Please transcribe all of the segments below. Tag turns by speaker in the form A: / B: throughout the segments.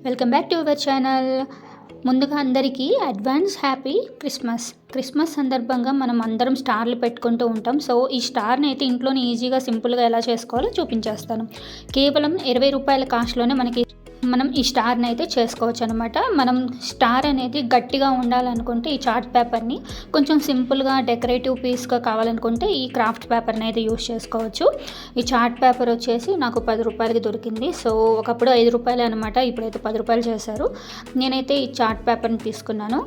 A: Welcome back to our channel. ముందుగా అందరికీ advance happy Christmas సందర్భంగా మనం అందరం స్టార్లు పెట్టుకుంటూ ఉంటాం. సో ఈ స్టార్ని అయితే ఇంట్లోనే ఈజీగా సింపుల్గా ఎలా చేసుకోవాలో చూపించేస్తాను. కేవలం 20 రూపాయల కాస్ట్లోనే మనం ఈ స్టార్ని అయితే చేసుకోవచ్చు అనమాట. మనం స్టార్ అనేది గట్టిగా ఉండాలనుకుంటే ఈ చార్ట్ పేపర్ని, కొంచెం సింపుల్గా డెకరేటివ్ పీస్గా కావాలనుకుంటే ఈ క్రాఫ్ట్ పేపర్ని అయితే యూస్ చేసుకోవచ్చు. ఈ చార్ట్ పేపర్ వచ్చేసి నాకు 10 రూపాయలకి దొరికింది. సో ఒకప్పుడు 5 రూపాయలే అనమాట, ఇప్పుడైతే 10 రూపాయలు చేశారు. నేనైతే ఈ చార్ట్ పేపర్ని తీసుకున్నాను.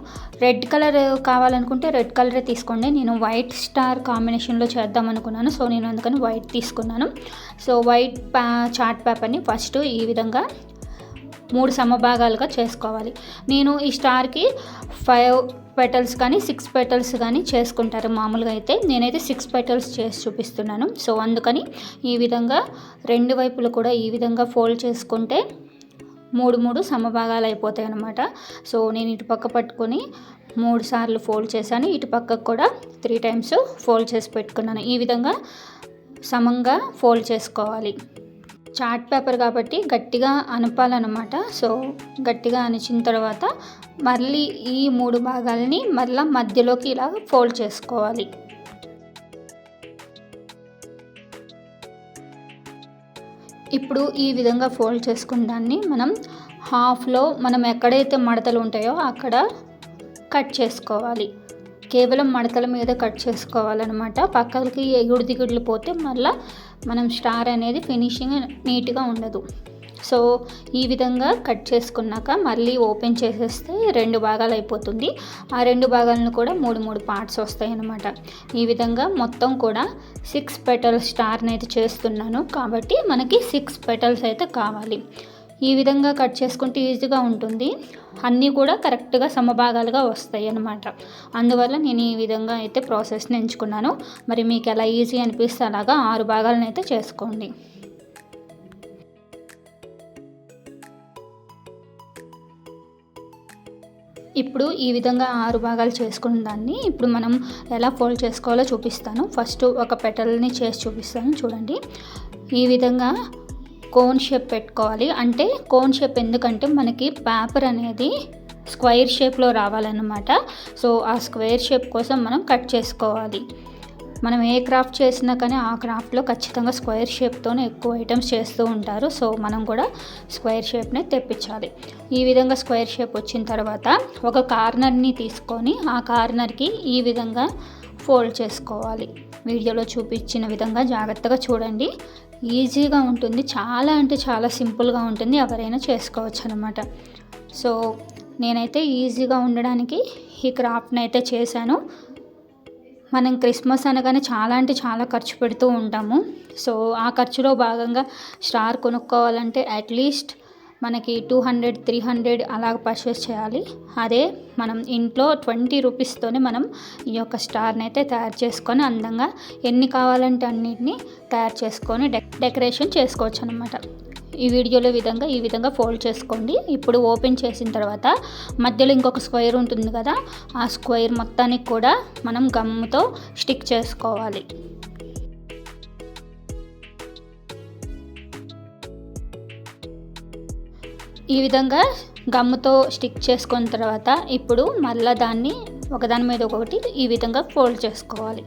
A: రెడ్ కలర్ కావాలనుకుంటే రెడ్ కలరే తీసుకోండి. నేను వైట్ స్టార్ కాంబినేషన్లో చేద్దాం అనుకున్నాను. సో నేను అందుకని వైట్ తీసుకున్నాను. సో వైట్ చార్ట్ పేపర్ని ఫస్ట్ ఈ విధంగా 3 సమభాగాలుగా చేసుకోవాలి. నేను ఈ స్టార్కి 5 పెటల్స్ కానీ 6 పెటల్స్ కానీ చేసుకుంటారు మామూలుగా. అయితే నేనైతే 6 పెటల్స్ చేసి చూపిస్తున్నాను. సో అందుకని ఈ విధంగా 2 వైపులు కూడా ఈ విధంగా ఫోల్డ్ చేసుకుంటే 3 సమభాగాలు అయిపోతాయి అన్నమాట. సో నేను ఇటు పక్క పట్టుకొని 3 సార్లు ఫోల్డ్ చేశాను. ఇటు పక్కకు కూడా 3 టైమ్స్ ఫోల్డ్ చేసి పెట్టుకున్నాను. ఈ విధంగా సమంగా ఫోల్డ్ చేసుకోవాలి. చార్ట్ పేపర్ కాబట్టి గట్టిగా అనపాలన్నమాట. సో గట్టిగా అనిచిన తర్వాత మళ్ళీ ఈ 3 భాగాలని మళ్ళీ మధ్యలోకి ఇలా ఫోల్డ్ చేసుకోవాలి. ఇప్పుడు ఈ విధంగా ఫోల్డ్ చేసుకున్న దాన్ని మనం హాఫ్లో మనం ఎక్కడైతే మడతలు ఉంటాయో అక్కడ కట్ చేసుకోవాలి. కేవలం మడతల మీద కట్ చేసుకోవాలన్నమాట. పక్కలకి ఎగుడు దిగుడులు పోతే మళ్ళీ మనం స్టార్ అనేది ఫినిషింగ్ నీట్గా ఉండదు. సో ఈ విధంగా కట్ చేసుకున్నాక మళ్ళీ ఓపెన్ చేసేస్తే 2 భాగాలు అయిపోతుంది. ఆ 2 భాగాలను కూడా 3 పార్ట్స్ వస్తాయి అన్నమాట. ఈ విధంగా మొత్తం కూడా 6 పెటల్స్ స్టార్ని అయితే చేస్తున్నాను కాబట్టి మనకి 6 పెటల్స్ అయితే కావాలి. ఈ విధంగా కట్ చేసుకుంటే ఈజీగా ఉంటుంది. అన్నీ కూడా కరెక్ట్గా సమభాగాలుగా వస్తాయి అన్నమాట. అందువల్ల నేను ఈ విధంగా అయితే ప్రాసెస్ని ఎంచుకున్నాను. మరి మీకు ఎలా ఈజీ అనిపిస్తే అలాగా 6 భాగాలను అయితే చేసుకోండి. ఇప్పుడు ఈ విధంగా 6 భాగాలు చేసుకున్న దాన్ని ఇప్పుడు మనం ఎలా ఫోల్డ్ చేసుకోవాలో చూపిస్తాను. ఫస్ట్ ఒక పెటల్ని చేసి చూపిస్తాను చూడండి. ఈ విధంగా కోన్ షేప్ పెట్టుకోవాలి. అంటే కోన్ షేప్ ఎందుకంటే మనకి పేపర్ అనేది స్క్వేర్ షేప్లో రావాలన్నమాట. సో ఆ స్క్వేర్ షేప్ కోసం మనం కట్ చేసుకోవాలి. మనం ఏ క్రాఫ్ట్ చేసినా కానీ ఆ క్రాఫ్ట్లో ఖచ్చితంగా స్క్వేర్ షేప్తోనే ఎక్కువ ఐటమ్స్ చేస్తూ ఉంటారు. సో మనం కూడా స్క్వేర్ షేప్నే తెప్పించాలి. ఈ విధంగా స్క్వేర్ షేప్ వచ్చిన తర్వాత ఒక కార్నర్ని తీసుకొని ఆ కార్నర్కి ఈ విధంగా ఫోల్డ్ చేసుకోవాలి. వీడియోలో చూపించిన విధంగా జాగ్రత్తగా చూడండి. ఈజీగా ఉంటుంది, చాలా అంటే చాలా సింపుల్గా ఉంటుంది, ఎవరైనా చేసుకోవచ్చు అనమాట. సో నేనైతే ఈజీగా ఉండడానికి ఈ క్రాఫ్ట్ని అయితే చేశాను. మనం క్రిస్మస్ అనగానే చాలా అంటే చాలా ఖర్చు పెడుతూ ఉంటాము. సో ఆ ఖర్చులో భాగంగా స్టార్ కొనుక్కోవాలంటే అట్లీస్ట్ మనకి 200-300 అలాగ పర్చేస్ చేయాలి. అదే మనం ఇంట్లో 20 రూపీస్తోనే మనం ఈ యొక్క స్టార్ని అయితే తయారు చేసుకొని అందంగా ఎన్ని కావాలంటే అన్నిటిని తయారు చేసుకొని డెకరేషన్ చేసుకోవచ్చు అనమాట. ఈ వీడియోలో ఈ విధంగా ఫోల్డ్ చేసుకోండి. ఇప్పుడు ఓపెన్ చేసిన తర్వాత మధ్యలో ఇంకొక స్క్వేర్ ఉంటుంది కదా, ఆ స్క్వేర్ మొత్తానికి కూడా మనం గమ్ముతో స్టిక్ చేసుకోవాలి. ఈ విధంగా గమ్ముతో స్టిక్ చేసుకున్న తర్వాత ఇప్పుడు మళ్ళీ దాన్ని ఒకదాని మీద ఒకటి ఈ విధంగా ఫోల్డ్ చేసుకోవాలి.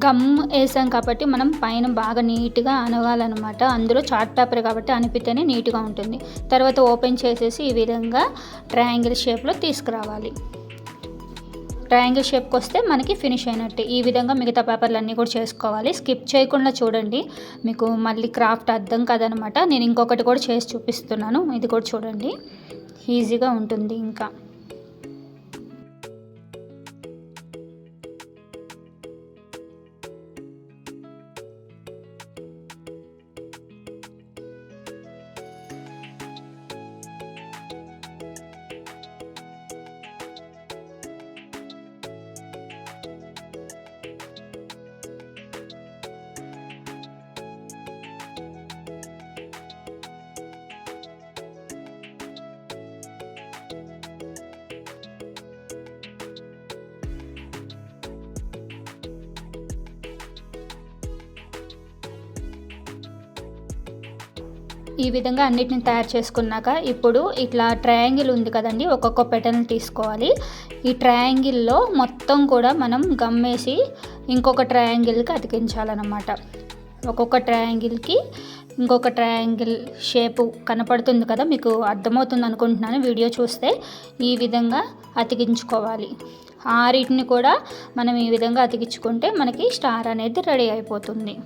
A: గమ్ వేసాం కాబట్టి మనం పైన బాగా నీట్గా అనగాలన్నమాట. అందులో చార్ట్ పేపర్ కాబట్టి అనిపితేనే నీట్గా ఉంటుంది. తర్వాత ఓపెన్ చేసేసి ఈ విధంగా ట్రయాంగిల్ షేప్లో తీసుకురావాలి. ట్రయాంగిల్ షేప్కి వస్తే మనకి ఫినిష్ అయినట్టే. ఈ విధంగా మిగతా పేపర్లు అన్నీ కూడా చేసుకోవాలి. స్కిప్ చేయకుండా చూడండి, మీకు మళ్ళీ క్రాఫ్ట్ అర్థం కాదనమాట. నేను ఇంకొకటి కూడా చేసి చూపిస్తున్నాను, ఇది కూడా చూడండి, ఈజీగా ఉంటుంది. ఇంకా ఈ విధంగా అన్నిటిని తయారు చేసుకున్నాక ఇప్పుడు ఇట్లా ట్రయాంగిల్ ఉంది కదండి, ఒక్కొక్క పెటల్ని తీసుకోవాలి. ఈ ట్రయాంగిల్లో మొత్తం కూడా మనం గమ్మేసి ఇంకొక ట్రయాంగిల్కి అతికించాలన్నమాట. ఒక్కొక్క ట్రయాంగిల్కి ఇంకొక ట్రయాంగిల్ షేపు కనపడుతుంది కదా, మీకు అర్థమవుతుంది అనుకుంటున్నాను వీడియో చూస్తే. ఈ విధంగా అతికించుకోవాలి. ఆరిటిని కూడా మనం ఈ విధంగా అతికించుకుంటే మనకి స్టార్ అనేది రెడీ అయిపోతుంది.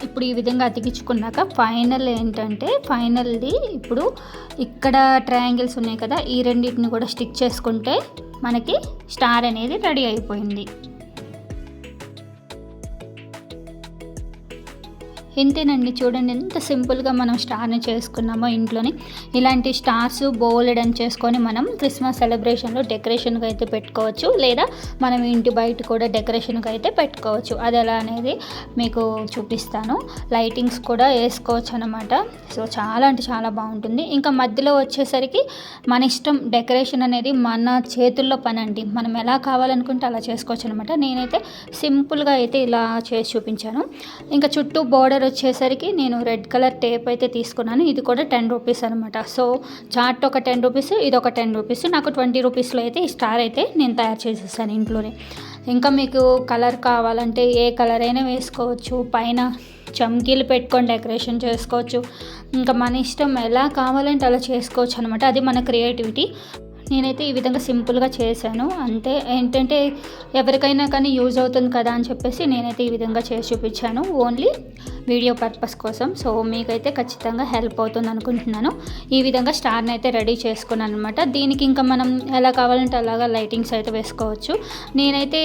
A: ఇప్పుడు ఈ విధంగా అతికించుకున్నాక ఫైనల్ ఏంటంటే ఫైనల్ది ఇప్పుడు ఇక్కడ ట్రయాంగిల్స్ ఉన్నాయి కదా, ఈ రెండింటిని కూడా స్టిక్ చేసుకుంటే మనకి స్టార్ అనేది రెడీ అయిపోయింది. ఇంతేనండి, చూడండి ఎంత సింపుల్గా మనం స్టార్ని చేసుకున్నామో ఇంట్లోనే. ఇలాంటి స్టార్స్ బోలెడని చేసుకొని మనం క్రిస్మస్ సెలబ్రేషన్లో డెకరేషన్గా అయితే పెట్టుకోవచ్చు, లేదా మనం ఇంటి బయట కూడా డెకరేషన్గా అయితే పెట్టుకోవచ్చు. అది ఎలా అనేది మీకు చూపిస్తాను. లైటింగ్స్ కూడా వేసుకోవచ్చు అనమాట. సో చాలా అంటే చాలా బాగుంటుంది. ఇంకా మధ్యలో వచ్చేసరికి మన ఇష్టం, డెకరేషన్ అనేది మన చేతుల్లో పని అండి. మనం ఎలా కావాలనుకుంటే అలా చేసుకోవచ్చు అనమాట. నేనైతే సింపుల్గా అయితే ఇలా చేసి చూపించాను. ఇంకా చుట్టూ బోర్డర్ వచ్చేసరికి నేను రెడ్ కలర్ టేప్ అయితే తీసుకున్నాను. ఇది కూడా 10 రూపీస్ అనమాట. సో చార్ట్ ఒక 10 రూపీస్, ఇది ఒక 10 రూపీస్. నాకు 20 రూపీస్లో అయితే ఈ స్టార్ అయితే నేను తయారు చేసేసాను ఇంట్లోనే. ఇంకా మీకు కలర్ కావాలంటే ఏ కలర్ అయినా వేసుకోవచ్చు. పైన చమ్కీలు పెట్టుకొని డెకరేషన్ చేసుకోవచ్చు. ఇంకా మన ఇష్టం, ఎలా కావాలంటే అలా చేసుకోవచ్చు అనమాట. అది మన క్రియేటివిటీ. నేనైతే ఈ విధంగా సింపుల్గా చేశాను అంతే. ఏంటంటే ఎవరికైనా కానీ యూజ్ అవుతుంది కదా అని చెప్పేసి నేనైతే ఈ విధంగా చేసి చూపించాను, ఓన్లీ వీడియో పర్పస్ కోసం. సో మీకైతే ఖచ్చితంగా హెల్ప్ అవుతుంది అనుకుంటున్నాను. ఈ విధంగా స్టార్ని అయితే రెడీ చేసుకున్నాను అనమాట. దీనికి ఇంకా మనం ఎలా కావాలంటే అలాగా లైటింగ్స్ అయితే వేసుకోవచ్చు. నేనైతే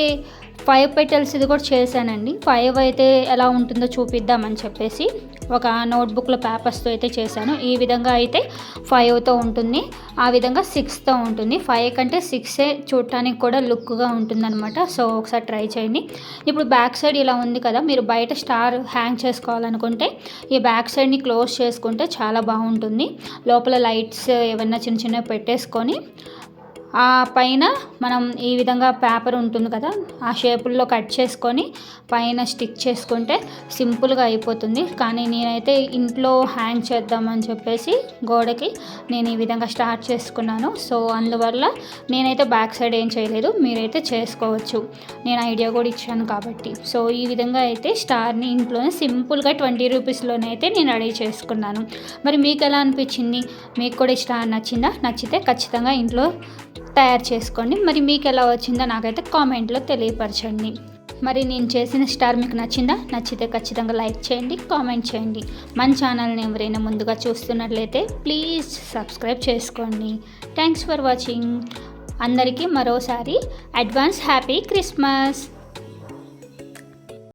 A: 5 పెటల్స్ ఇది కూడా చేశానండి. 5 అయితే ఎలా ఉంటుందో చూపిద్దామని చెప్పేసి ఒక నోట్బుక్లో పేపర్స్తో అయితే చేశాను. ఈ విధంగా అయితే 5తో ఉంటుంది, ఆ విధంగా 6తో ఉంటుంది. 5 కంటే 6 చూడటానికి కూడా లుక్గా ఉంటుందన్నమాట. సో ఒకసారి ట్రై చేయండి. ఇప్పుడు బ్యాక్ సైడ్ ఇలా ఉంది కదా, మీరు బయట స్టార్ హ్యాంగ్ చేసుకోవాలనుకుంటే ఈ బ్యాక్ సైడ్ని క్లోజ్ చేసుకుంటే చాలా బాగుంటుంది. లోపల లైట్స్ ఏమన్నా చిన్న చిన్నవి పెట్టేసుకొని ఆ పైన మనం ఈ విధంగా పేపర్ ఉంటుంది కదా, ఆ షేపుల్లో కట్ చేసుకొని పైన స్టిక్ చేసుకుంటే సింపుల్గా అయిపోతుంది. కానీ నేనైతే ఇంట్లో హ్యాంగ్ చేద్దామని చెప్పేసి గోడకి నేను ఈ విధంగా స్టార్ట్ చేసుకున్నాను. సో అందువల్ల నేనైతే బ్యాక్ సైడ్ ఏం చేయలేదు, మీరైతే చేసుకోవచ్చు. నేను ఐడియా కూడా ఇచ్చాను కాబట్టి. సో ఈ విధంగా అయితే స్టార్ని ఇంట్లోనే సింపుల్గా 20 రూపీస్లోనే అయితే నేను రెడీ చేసుకున్నాను. మరి మీకు ఎలా అనిపించింది? మీకు కూడా ఈ స్టార్ నచ్చిందా? నచ్చితే ఖచ్చితంగా ఇంట్లో తయారు చేసుకోండి. మరి మీకు ఎలా వచ్చిందో నాకైతే కామెంట్లో తెలియపరచండి. మరి నేను చేసిన స్టార్ మీకు నచ్చిందా? నచ్చితే ఖచ్చితంగా లైక్ చేయండి, కామెంట్ చేయండి. మన ఛానల్ని ఎవరైనా ముందుగా చూస్తున్నట్లయితే ప్లీజ్ సబ్స్క్రైబ్ చేసుకోండి. Thanks for watching. అందరికీ మరోసారి అడ్వాన్స్ హ్యాపీ క్రిస్మస్.